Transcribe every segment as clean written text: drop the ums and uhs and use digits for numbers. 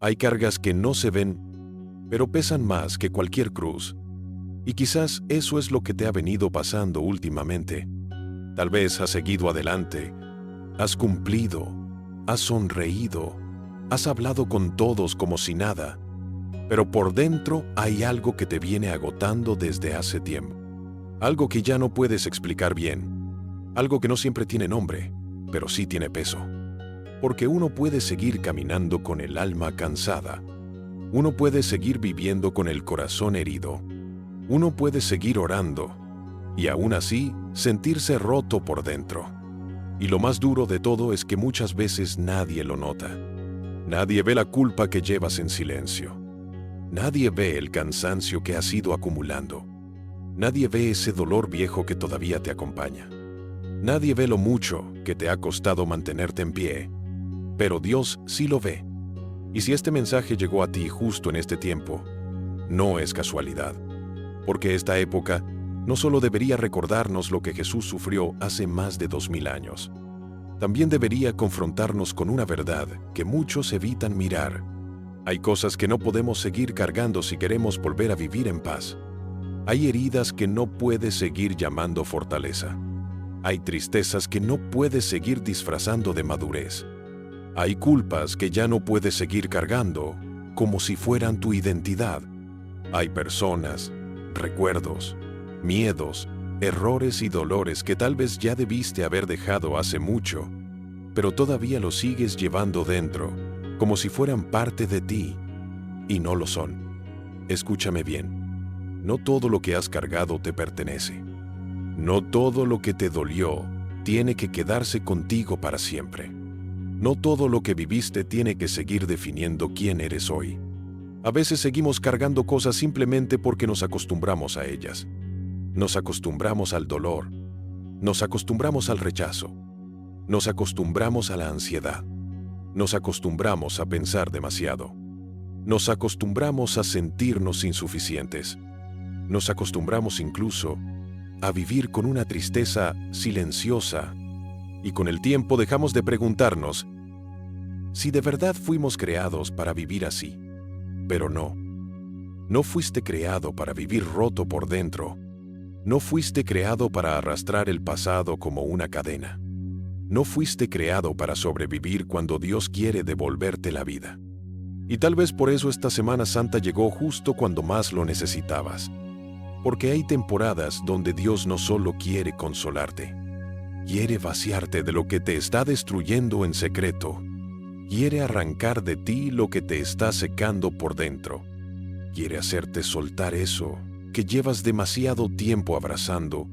Hay cargas que no se ven, pero pesan más que cualquier cruz. Y quizás eso es lo que te ha venido pasando últimamente. Tal vez has seguido adelante, has cumplido, has sonreído, has hablado con todos como si nada, pero por dentro hay algo que te viene agotando desde hace tiempo. Algo que ya no puedes explicar bien. Algo que no siempre tiene nombre, pero sí tiene peso. Porque uno puede seguir caminando con el alma cansada. Uno puede seguir viviendo con el corazón herido. Uno puede seguir orando y aún así sentirse roto por dentro. Y lo más duro de todo es que muchas veces nadie lo nota. Nadie ve la culpa que llevas en silencio. Nadie ve el cansancio que has ido acumulando. Nadie ve ese dolor viejo que todavía te acompaña. Nadie ve lo mucho que te ha costado mantenerte en pie. Pero Dios sí lo ve. Y si este mensaje llegó a ti justo en este tiempo, no es casualidad. Porque esta época no solo debería recordarnos lo que Jesús sufrió hace más de 2000 años, también debería confrontarnos con una verdad que muchos evitan mirar. Hay cosas que no podemos seguir cargando si queremos volver a vivir en paz. Hay heridas que no puedes seguir llamando fortaleza. Hay tristezas que no puedes seguir disfrazando de madurez. Hay culpas que ya no puedes seguir cargando como si fueran tu identidad. Hay personas, recuerdos, miedos, errores y dolores que tal vez ya debiste haber dejado hace mucho, pero todavía los sigues llevando dentro, como si fueran parte de ti, y no lo son. Escúchame bien, no todo lo que has cargado te pertenece. No todo lo que te dolió tiene que quedarse contigo para siempre. No todo lo que viviste tiene que seguir definiendo quién eres hoy. A veces seguimos cargando cosas simplemente porque nos acostumbramos a ellas. Nos acostumbramos al dolor, nos acostumbramos al rechazo, nos acostumbramos a la ansiedad, nos acostumbramos a pensar demasiado, nos acostumbramos a sentirnos insuficientes, nos acostumbramos incluso a vivir con una tristeza silenciosa y con el tiempo dejamos de preguntarnos si de verdad fuimos creados para vivir así. Pero no, no fuiste creado para vivir roto por dentro. No fuiste creado para arrastrar el pasado como una cadena. No fuiste creado para sobrevivir cuando Dios quiere devolverte la vida. Y tal vez por eso esta Semana Santa llegó justo cuando más lo necesitabas. Porque hay temporadas donde Dios no solo quiere consolarte, quiere vaciarte de lo que te está destruyendo en secreto. Quiere arrancar de ti lo que te está secando por dentro. Quiere hacerte soltar eso que llevas demasiado tiempo abrazando,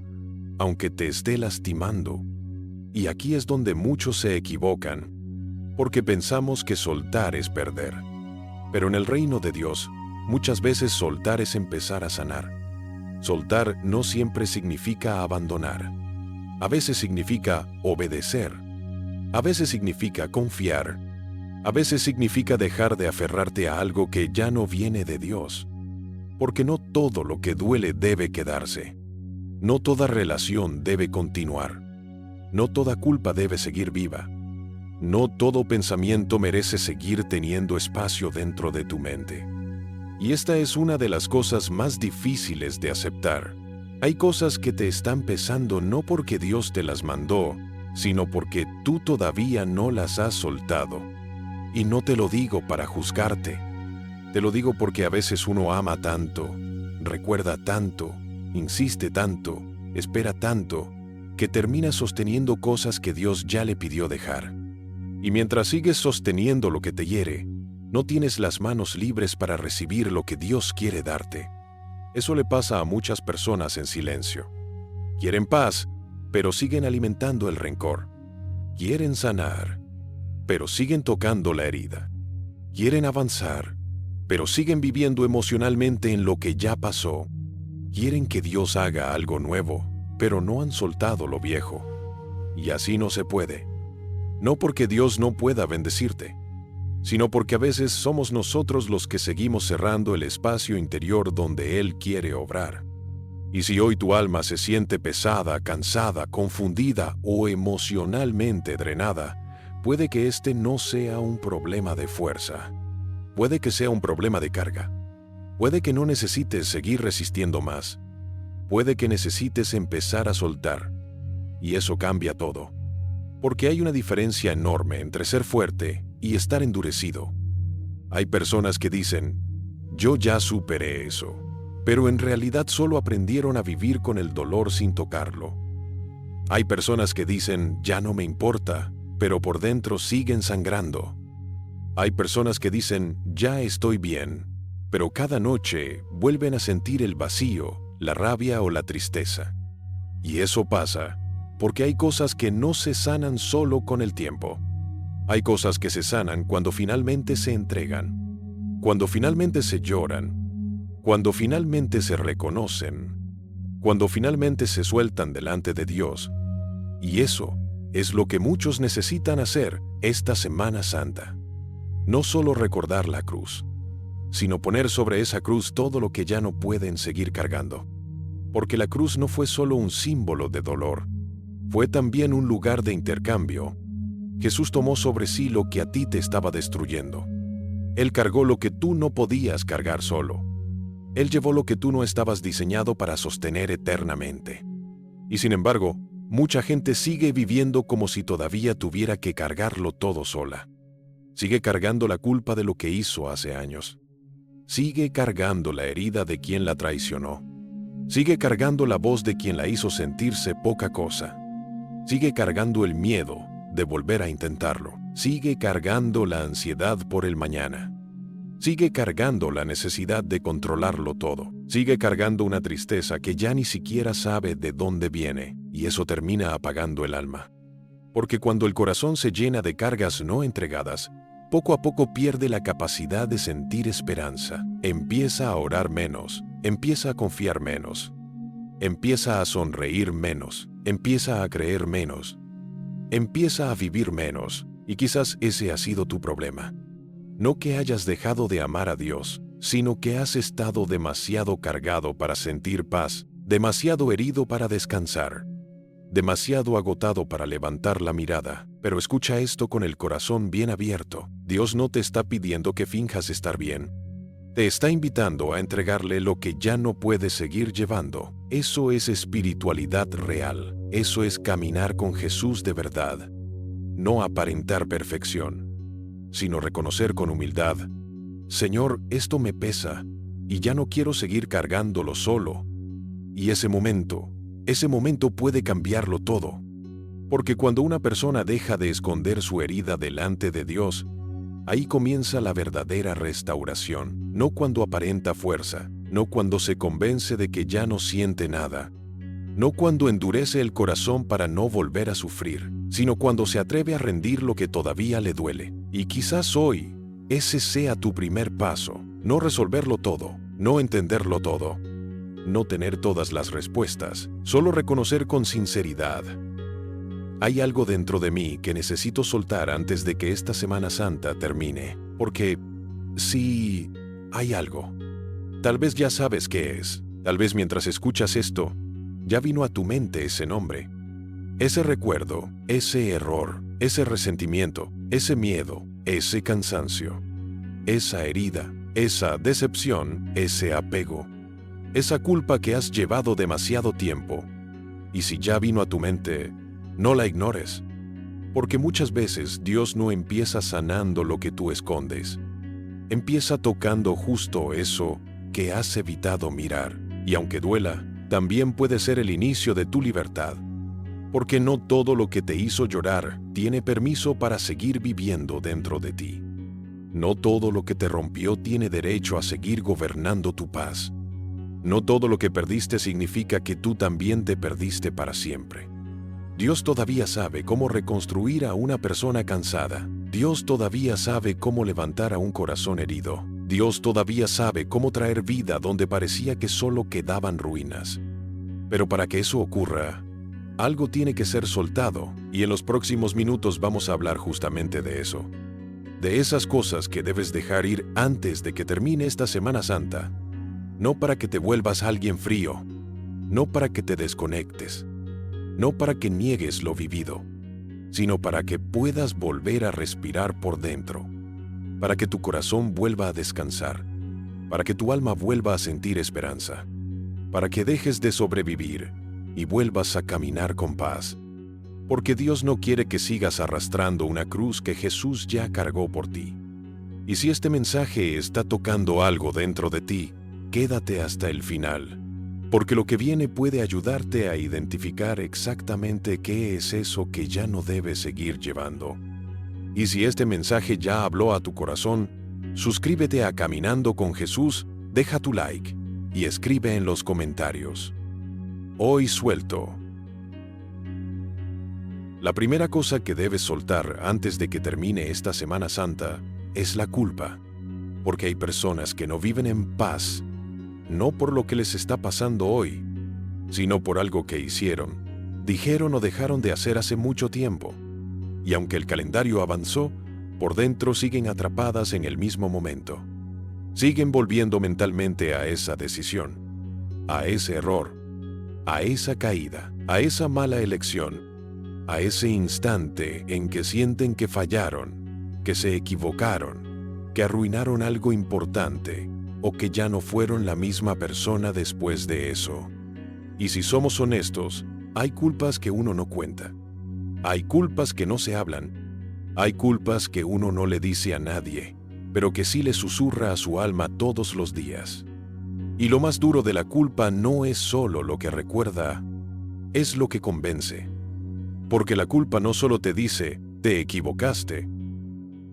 aunque te esté lastimando. Y aquí es donde muchos se equivocan, porque pensamos que soltar es perder. Pero en el reino de Dios, muchas veces soltar es empezar a sanar. Soltar no siempre significa abandonar. A veces significa obedecer. A veces significa confiar. A veces significa dejar de aferrarte a algo que ya no viene de Dios. Porque no todo lo que duele debe quedarse. No toda relación debe continuar. No toda culpa debe seguir viva. No todo pensamiento merece seguir teniendo espacio dentro de tu mente. Y esta es una de las cosas más difíciles de aceptar. Hay cosas que te están pesando no porque Dios te las mandó, sino porque tú todavía no las has soltado. Y no te lo digo para juzgarte. Te lo digo porque a veces uno ama tanto, recuerda tanto, insiste tanto, espera tanto, que termina sosteniendo cosas que Dios ya le pidió dejar. Y mientras sigues sosteniendo lo que te hiere, no tienes las manos libres para recibir lo que Dios quiere darte. Eso le pasa a muchas personas en silencio. Quieren paz, pero siguen alimentando el rencor. Quieren sanar, pero siguen tocando la herida. Quieren avanzar, pero siguen viviendo emocionalmente en lo que ya pasó. Quieren que Dios haga algo nuevo, pero no han soltado lo viejo. Y así no se puede. No porque Dios no pueda bendecirte, sino porque a veces somos nosotros los que seguimos cerrando el espacio interior donde Él quiere obrar. Y si hoy tu alma se siente pesada, cansada, confundida o emocionalmente drenada, puede que este no sea un problema de fuerza. Puede que sea un problema de carga. Puede que no necesites seguir resistiendo más. Puede que necesites empezar a soltar. Y eso cambia todo. Porque hay una diferencia enorme entre ser fuerte y estar endurecido. Hay personas que dicen, yo ya superé eso, pero en realidad solo aprendieron a vivir con el dolor sin tocarlo. Hay personas que dicen, ya no me importa, pero por dentro siguen sangrando. Hay personas que dicen, ya estoy bien, pero cada noche vuelven a sentir el vacío, la rabia o la tristeza. Y eso pasa porque hay cosas que no se sanan solo con el tiempo. Hay cosas que se sanan cuando finalmente se entregan, cuando finalmente se lloran, cuando finalmente se reconocen, cuando finalmente se sueltan delante de Dios. Y eso es lo que muchos necesitan hacer esta Semana Santa. No solo recordar la cruz, sino poner sobre esa cruz todo lo que ya no pueden seguir cargando. Porque la cruz no fue solo un símbolo de dolor, fue también un lugar de intercambio. Jesús tomó sobre sí lo que a ti te estaba destruyendo. Él cargó lo que tú no podías cargar solo. Él llevó lo que tú no estabas diseñado para sostener eternamente. Y sin embargo, mucha gente sigue viviendo como si todavía tuviera que cargarlo todo sola. Sigue cargando la culpa de lo que hizo hace años. Sigue cargando la herida de quien la traicionó. Sigue cargando la voz de quien la hizo sentirse poca cosa. Sigue cargando el miedo de volver a intentarlo. Sigue cargando la ansiedad por el mañana. Sigue cargando la necesidad de controlarlo todo. Sigue cargando una tristeza que ya ni siquiera sabe de dónde viene, y eso termina apagando el alma. Porque cuando el corazón se llena de cargas no entregadas, poco a poco pierde la capacidad de sentir esperanza. Empieza a orar menos, empieza a confiar menos, empieza a sonreír menos, empieza a creer menos, empieza a vivir menos, y quizás ese ha sido tu problema. No que hayas dejado de amar a Dios, sino que has estado demasiado cargado para sentir paz, demasiado herido para descansar, demasiado agotado para levantar la mirada. Pero escucha esto con el corazón bien abierto. Dios no te está pidiendo que finjas estar bien. Te está invitando a entregarle lo que ya no puedes seguir llevando. Eso es espiritualidad real. Eso es caminar con Jesús de verdad. No aparentar perfección, sino reconocer con humildad: Señor, esto me pesa, y ya no quiero seguir cargándolo solo. Y ese momento puede cambiarlo todo. Porque cuando una persona deja de esconder su herida delante de Dios, ahí comienza la verdadera restauración. No cuando aparenta fuerza, no cuando se convence de que ya no siente nada, no cuando endurece el corazón para no volver a sufrir, sino cuando se atreve a rendir lo que todavía le duele. Y quizás hoy ese sea tu primer paso. No resolverlo todo, no entenderlo todo, no tener todas las respuestas, solo reconocer con sinceridad: hay algo dentro de mí que necesito soltar antes de que esta Semana Santa termine. Porque sí, hay algo. Tal vez ya sabes qué es. Tal vez mientras escuchas esto, ya vino a tu mente ese nombre, ese recuerdo, ese error, ese resentimiento, ese miedo, ese cansancio, esa herida, esa decepción, ese apego, esa culpa que has llevado demasiado tiempo. Y si ya vino a tu mente, no la ignores, porque muchas veces Dios no empieza sanando lo que tú escondes. Empieza tocando justo eso que has evitado mirar. Y aunque duela, también puede ser el inicio de tu libertad. Porque no todo lo que te hizo llorar tiene permiso para seguir viviendo dentro de ti. No todo lo que te rompió tiene derecho a seguir gobernando tu paz. No todo lo que perdiste significa que tú también te perdiste para siempre. Dios todavía sabe cómo reconstruir a una persona cansada. Dios todavía sabe cómo levantar a un corazón herido. Dios todavía sabe cómo traer vida donde parecía que solo quedaban ruinas. Pero para que eso ocurra, algo tiene que ser soltado, y en los próximos minutos vamos a hablar justamente de eso. De esas cosas que debes dejar ir antes de que termine esta Semana Santa. No para que te vuelvas alguien frío, no para que te desconectes, no para que niegues lo vivido, sino para que puedas volver a respirar por dentro. para que tu corazón vuelva a descansar, para que tu alma vuelva a sentir esperanza, para que dejes de sobrevivir y vuelvas a caminar con paz. Porque Dios no quiere que sigas arrastrando una cruz que Jesús ya cargó por ti. Y si este mensaje está tocando algo dentro de ti, quédate hasta el final, porque lo que viene puede ayudarte a identificar exactamente qué es eso que ya no debes seguir llevando. Y si este mensaje ya habló a tu corazón, suscríbete a Caminando con Jesús, deja tu like y escribe en los comentarios. Hoy suelto. La primera cosa que debes soltar antes de que termine esta Semana Santa es la culpa, porque hay personas que no viven en paz, no por lo que les está pasando hoy, sino por algo que hicieron, dijeron o dejaron de hacer hace mucho tiempo. Y aunque el calendario avanzó, por dentro siguen atrapadas en el mismo momento. Siguen volviendo mentalmente a esa decisión, a ese error, a esa caída, a esa mala elección, a ese instante en que sienten que fallaron, que se equivocaron, que arruinaron algo importante o que ya no fueron la misma persona después de eso. Y si somos honestos, hay culpas que uno no cuenta. Hay culpas que no se hablan. Hay culpas que uno no le dice a nadie, pero que sí le susurra a su alma todos los días. Y lo más duro de la culpa no es solo lo que recuerda, es lo que convence. Porque la culpa no solo te dice, te equivocaste.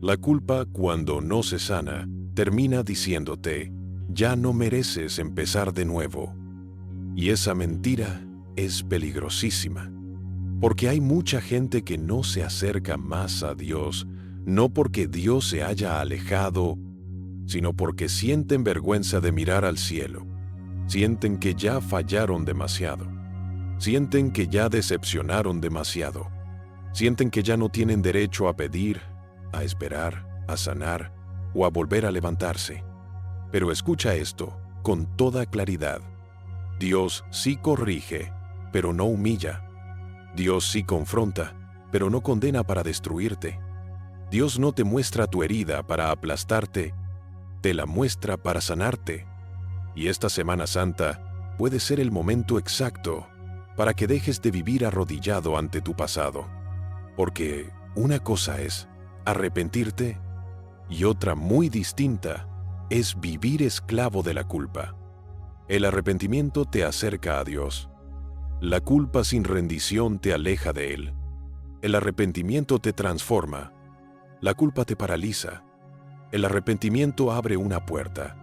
La culpa, cuando no se sana, termina diciéndote, ya no mereces empezar de nuevo. Y esa mentira es peligrosísima. Porque hay mucha gente que no se acerca más a Dios, no porque Dios se haya alejado, sino porque sienten vergüenza de mirar al cielo. Sienten que ya fallaron demasiado. Sienten que ya decepcionaron demasiado. Sienten que ya no tienen derecho a pedir, a esperar, a sanar o a volver a levantarse. Pero escucha esto con toda claridad. Dios sí corrige, pero no humilla. Dios sí confronta, pero no condena para destruirte. Dios no te muestra tu herida para aplastarte, te la muestra para sanarte. Y esta Semana Santa puede ser el momento exacto para que dejes de vivir arrodillado ante tu pasado. Porque una cosa es arrepentirte y otra muy distinta es vivir esclavo de la culpa. El arrepentimiento te acerca a Dios. La culpa sin rendición te aleja de Él. El arrepentimiento te transforma. La culpa te paraliza. El arrepentimiento abre una puerta.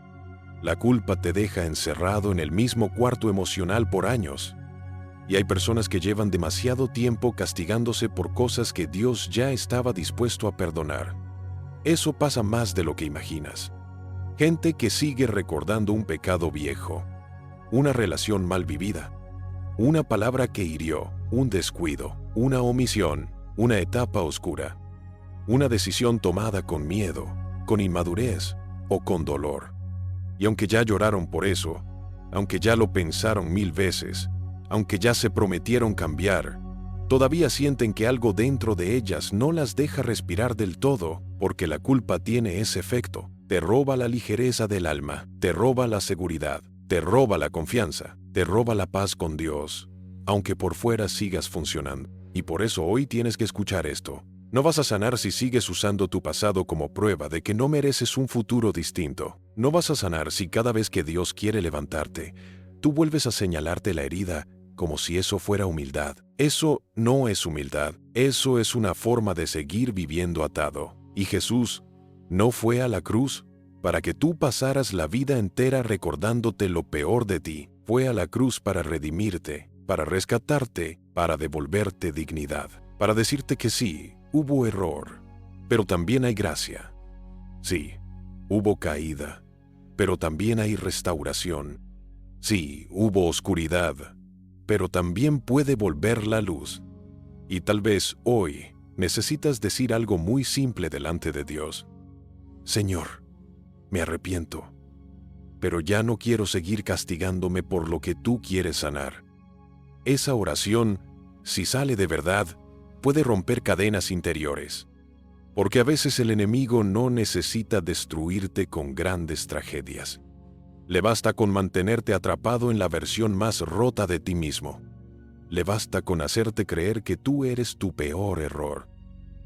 La culpa te deja encerrado en el mismo cuarto emocional por años. Y hay personas que llevan demasiado tiempo castigándose por cosas que Dios ya estaba dispuesto a perdonar. Eso pasa más de lo que imaginas. Gente que sigue recordando un pecado viejo, una relación mal vivida, una palabra que hirió, un descuido, una omisión, una etapa oscura, una decisión tomada con miedo, con inmadurez o con dolor. Y aunque ya lloraron por eso, aunque ya lo pensaron 1000 veces, aunque ya se prometieron cambiar, todavía sienten que algo dentro de ellas no las deja respirar del todo, porque la culpa tiene ese efecto. Te roba la ligereza del alma, te roba la seguridad, te roba la confianza, te roba la paz con Dios, aunque por fuera sigas funcionando. Y por eso hoy tienes que escuchar esto. No vas a sanar si sigues usando tu pasado como prueba de que no mereces un futuro distinto. No vas a sanar si cada vez que Dios quiere levantarte, tú vuelves a señalarte la herida como si eso fuera humildad. Eso no es humildad, eso es una forma de seguir viviendo atado. Y Jesús no fue a la cruz para que tú pasaras la vida entera recordándote lo peor de ti. Fue a la cruz para redimirte, para rescatarte, para devolverte dignidad, para decirte que sí, hubo error, pero también hay gracia. Sí, hubo caída, pero también hay restauración. Sí, hubo oscuridad, pero también puede volver la luz. Y tal vez hoy necesitas decir algo muy simple delante de Dios. Señor, me arrepiento, pero ya no quiero seguir castigándome por lo que tú quieres sanar. Esa oración, si sale de verdad, puede romper cadenas interiores, Porque a veces el enemigo no necesita destruirte con grandes tragedias. Le basta con mantenerte atrapado en la versión más rota de ti mismo. Le basta con hacerte creer que tú eres tu peor error.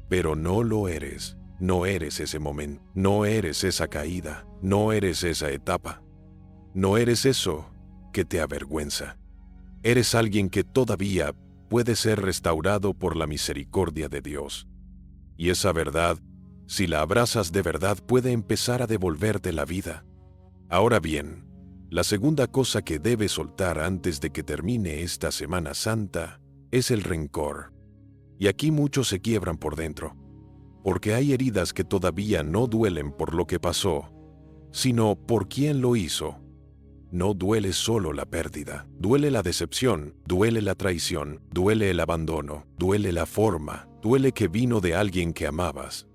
Pero no lo eres. No eres ese momento. No eres esa caída. No eres esa etapa. No eres eso que te avergüenza. Eres alguien que todavía puede ser restaurado por la misericordia de Dios. Y esa verdad, si la abrazas de verdad, puede empezar a devolverte la vida. Ahora bien, la segunda cosa que debes soltar antes de que termine esta Semana Santa es el rencor. Y aquí muchos se quiebran por dentro, porque hay heridas que todavía no duelen por lo que pasó, sino por quién lo hizo. No duele solo la pérdida, duele la decepción, duele la traición, duele el abandono, duele la forma, duele que vino de alguien que amabas.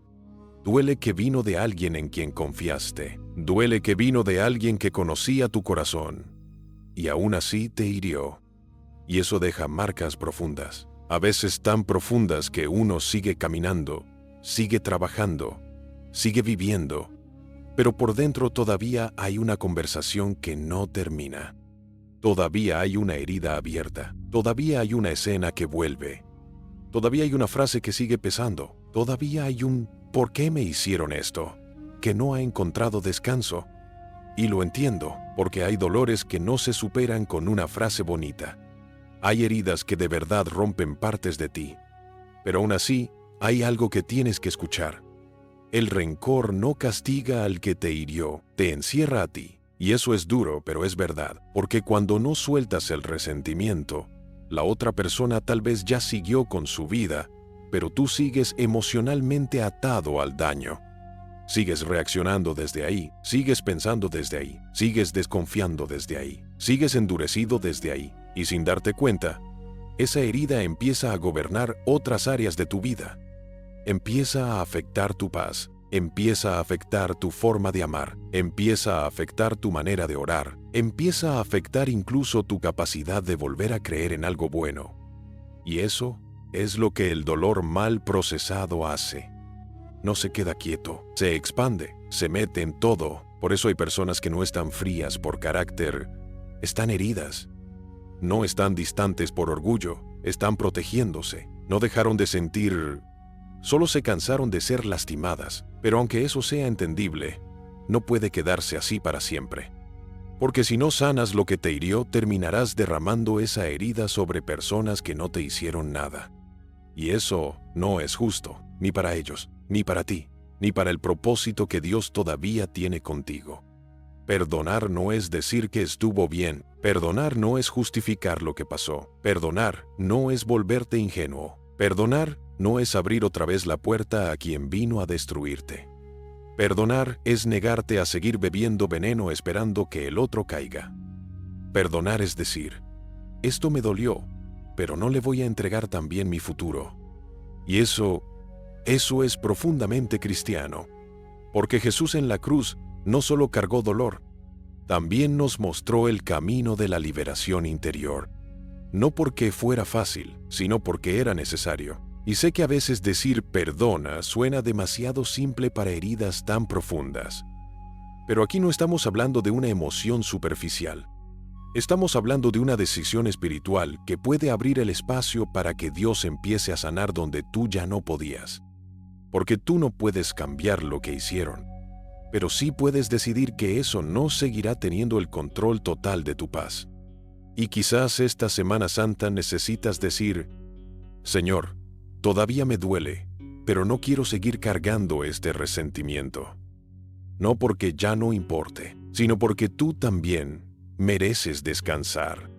Duele que vino de alguien en quien confiaste. Duele que vino de alguien que conocía tu corazón. Y aún así te hirió. Y eso deja marcas profundas. A veces tan profundas que uno sigue caminando, sigue trabajando, sigue viviendo. Pero por dentro todavía hay una conversación que no termina. Todavía hay una herida abierta. Todavía hay una escena que vuelve. Todavía hay una frase que sigue pesando. Todavía hay un ¿por qué me hicieron esto?, que no ha encontrado descanso. Y lo entiendo, porque hay dolores que no se superan con una frase bonita. Hay heridas que de verdad rompen partes de ti. Pero aún así, hay algo que tienes que escuchar. El rencor no castiga al que te hirió, te encierra a ti. Y eso es duro, pero es verdad, porque cuando no sueltas el resentimiento, la otra persona tal vez ya siguió con su vida, pero tú sigues emocionalmente atado al daño. Sigues reaccionando desde ahí, sigues pensando desde ahí, sigues desconfiando desde ahí, sigues endurecido desde ahí, y sin darte cuenta, esa herida empieza a gobernar otras áreas de tu vida. Empieza a afectar tu paz, empieza a afectar tu forma de amar, empieza a afectar tu manera de orar, empieza a afectar incluso tu capacidad de volver a creer en algo bueno. Y eso es lo que el dolor mal procesado hace. No se queda quieto, se expande, se mete en todo. Por eso hay personas que no están frías por carácter, están heridas. No están distantes por orgullo, están protegiéndose. No dejaron de sentir, solo se cansaron de ser lastimadas. Pero aunque eso sea entendible, no puede quedarse así para siempre. Porque si no sanas lo que te hirió, terminarás derramando esa herida sobre personas que no te hicieron nada. Y eso no es justo, ni para ellos, ni para ti, ni para el propósito que Dios todavía tiene contigo. Perdonar no es decir que estuvo bien, perdonar no es justificar lo que pasó, perdonar no es volverte ingenuo, perdonar no es abrir otra vez la puerta a quien vino a destruirte. Perdonar es negarte a seguir bebiendo veneno esperando que el otro caiga. Perdonar es decir, esto me dolió, pero no le voy a entregar también mi futuro. Y eso es profundamente cristiano. Porque Jesús en la cruz no solo cargó dolor, también nos mostró el camino de la liberación interior. No porque fuera fácil, sino porque era necesario. Y sé que a veces decir perdona suena demasiado simple para heridas tan profundas. Pero aquí no estamos hablando de una emoción superficial. Estamos hablando de una decisión espiritual que puede abrir el espacio para que Dios empiece a sanar donde tú ya no podías. Porque tú no puedes cambiar lo que hicieron, pero sí puedes decidir que eso no seguirá teniendo el control total de tu paz. Y quizás esta Semana Santa necesitas decir, Señor, todavía me duele, pero no quiero seguir cargando este resentimiento. No porque ya no importe, sino porque tú también mereces descansar.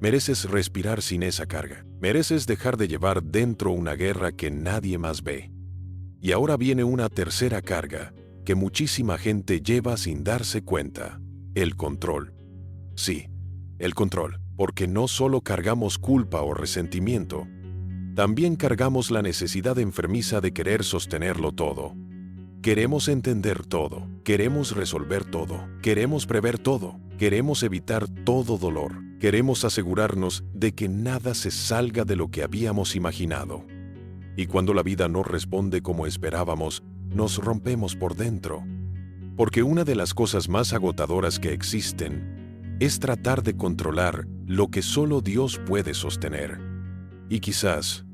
Mereces respirar sin esa carga. Mereces dejar de llevar dentro una guerra que nadie más ve. Y ahora viene una tercera carga que muchísima gente lleva sin darse cuenta: el control. Sí, el control, porque no solo cargamos culpa o resentimiento, también cargamos la necesidad enfermiza de querer sostenerlo todo. Queremos entender todo, queremos resolver todo, queremos prever todo, queremos evitar todo dolor, queremos asegurarnos de que nada se salga de lo que habíamos imaginado. Y cuando la vida no responde como esperábamos, nos rompemos por dentro. Porque una de las cosas más agotadoras que existen es tratar de controlar lo que solo Dios puede sostener. Y quizás,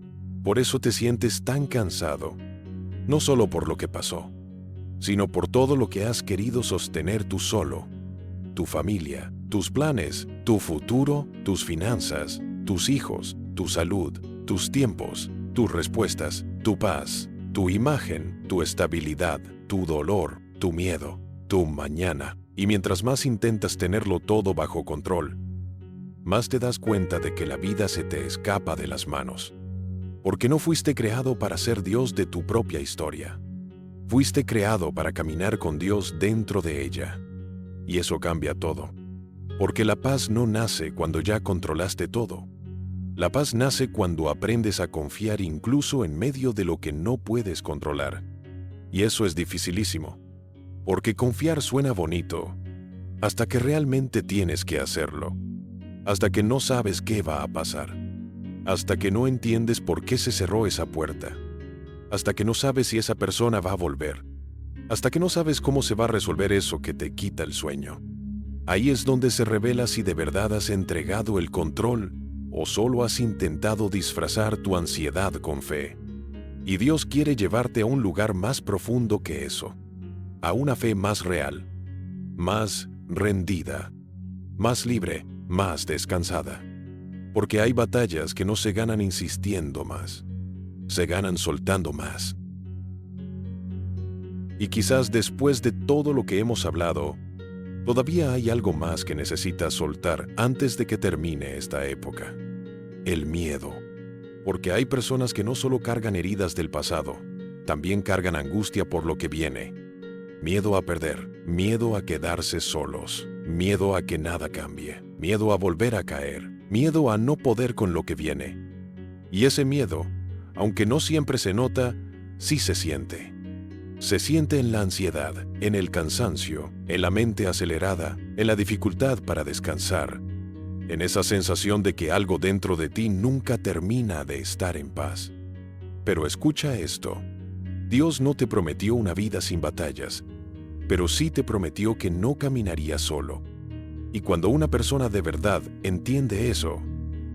por eso te sientes tan cansado, no solo por lo que pasó, sino por todo lo que has querido sostener tú solo: tu familia, tus planes, tu futuro, tus finanzas, tus hijos, tu salud, tus tiempos, tus respuestas, tu paz, tu imagen, tu estabilidad, tu dolor, tu miedo, tu mañana. Y mientras más intentas tenerlo todo bajo control, más te das cuenta de que la vida se te escapa de las manos. Porque no fuiste creado para ser Dios de tu propia historia. Fuiste creado para caminar con Dios dentro de ella. Y eso cambia todo. Porque la paz no nace cuando ya controlaste todo. La paz nace cuando aprendes a confiar incluso en medio de lo que no puedes controlar. Y eso es dificilísimo. Porque confiar suena bonito, hasta que realmente tienes que hacerlo. Hasta que no sabes qué va a pasar. Hasta que no entiendes por qué se cerró esa puerta. Hasta que no sabes si esa persona va a volver. Hasta que no sabes cómo se va a resolver eso que te quita el sueño. Ahí es donde se revela si de verdad has entregado el control o solo has intentado disfrazar tu ansiedad con fe. Y Dios quiere llevarte a un lugar más profundo que eso. A una fe más real, más rendida, más libre, más descansada. Porque hay batallas que no se ganan insistiendo más, se ganan soltando más. Y quizás después de todo lo que hemos hablado, todavía hay algo más que necesitas soltar antes de que termine esta época. El miedo. Porque hay personas que no solo cargan heridas del pasado, también cargan angustia por lo que viene. Miedo a perder, miedo a quedarse solos, miedo a que nada cambie, miedo a volver a caer, miedo a no poder con lo que viene. Y ese miedo, aunque no siempre se nota, sí se siente. Se siente en la ansiedad, en el cansancio, en la mente acelerada, en la dificultad para descansar, en esa sensación de que algo dentro de ti nunca termina de estar en paz. Pero escucha esto. Dios no te prometió una vida sin batallas, pero sí te prometió que no caminarías solo. Y cuando una persona de verdad entiende eso,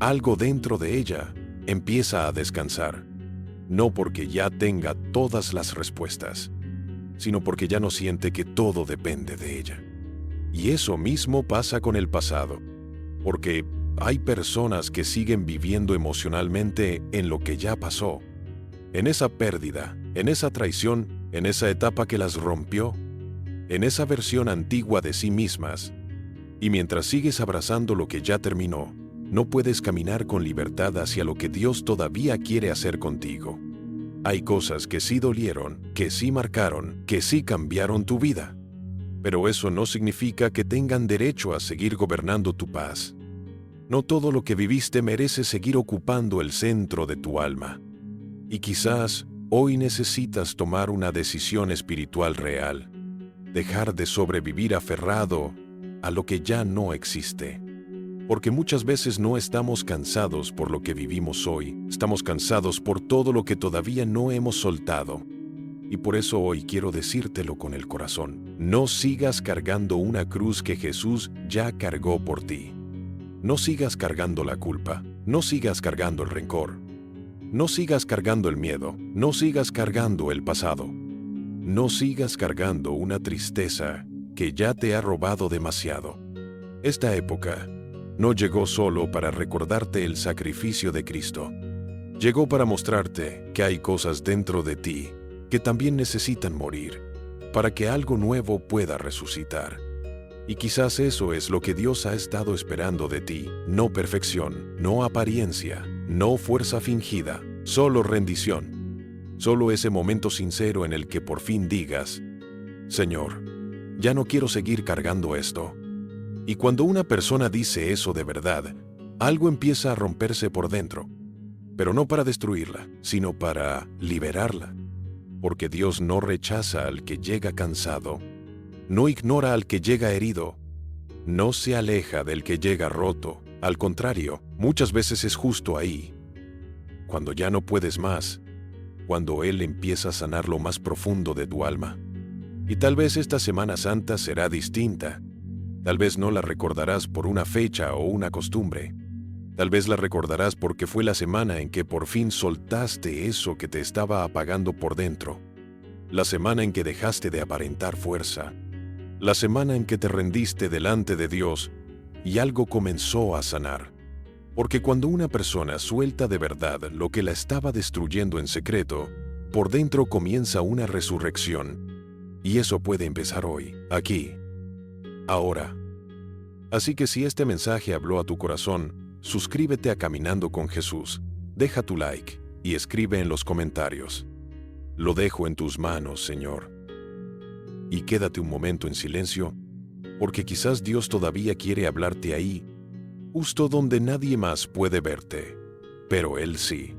algo dentro de ella empieza a descansar. No porque ya tenga todas las respuestas, sino porque ya no siente que todo depende de ella. Y eso mismo pasa con el pasado. Porque hay personas que siguen viviendo emocionalmente en lo que ya pasó, en esa pérdida, en esa traición, en esa etapa que las rompió, en esa versión antigua de sí mismas. Y mientras sigues abrazando lo que ya terminó, no puedes caminar con libertad hacia lo que Dios todavía quiere hacer contigo. Hay cosas que sí dolieron, que sí marcaron, que sí cambiaron tu vida. Pero eso no significa que tengan derecho a seguir gobernando tu paz. No todo lo que viviste merece seguir ocupando el centro de tu alma. Y quizás hoy necesitas tomar una decisión espiritual real. Dejar de sobrevivir aferrado a lo que ya no existe. Porque muchas veces no estamos cansados por lo que vivimos hoy, estamos cansados por todo lo que todavía no hemos soltado. Y por eso hoy quiero decírtelo con el corazón. No sigas cargando una cruz que Jesús ya cargó por ti. No sigas cargando la culpa, no sigas cargando el rencor. No sigas cargando el miedo, no sigas cargando el pasado. No sigas cargando una tristeza que ya te ha robado demasiado. Esta época no llegó solo para recordarte el sacrificio de Cristo. Llegó para mostrarte que hay cosas dentro de ti que también necesitan morir, para que algo nuevo pueda resucitar. Y quizás eso es lo que Dios ha estado esperando de ti. No perfección, no apariencia, no fuerza fingida, solo rendición. Solo ese momento sincero en el que por fin digas: Señor, ya no quiero seguir cargando esto. Y cuando una persona dice eso de verdad, algo empieza a romperse por dentro. Pero no para destruirla, sino para liberarla. Porque Dios no rechaza al que llega cansado, no ignora al que llega herido, no se aleja del que llega roto. Al contrario, muchas veces es justo ahí, cuando ya no puedes más, cuando Él empieza a sanar lo más profundo de tu alma. Y tal vez esta Semana Santa será distinta. Tal vez no la recordarás por una fecha o una costumbre. Tal vez la recordarás porque fue la semana en que por fin soltaste eso que te estaba apagando por dentro. La semana en que dejaste de aparentar fuerza. La semana en que te rendiste delante de Dios y algo comenzó a sanar. Porque cuando una persona suelta de verdad lo que la estaba destruyendo en secreto, por dentro comienza una resurrección. Y eso puede empezar hoy, aquí, ahora. Así que si este mensaje habló a tu corazón, suscríbete a Caminando con Jesús, deja tu like y escribe en los comentarios. Lo dejo en tus manos, Señor. Y quédate un momento en silencio, porque quizás Dios todavía quiere hablarte ahí, justo donde nadie más puede verte, pero Él sí.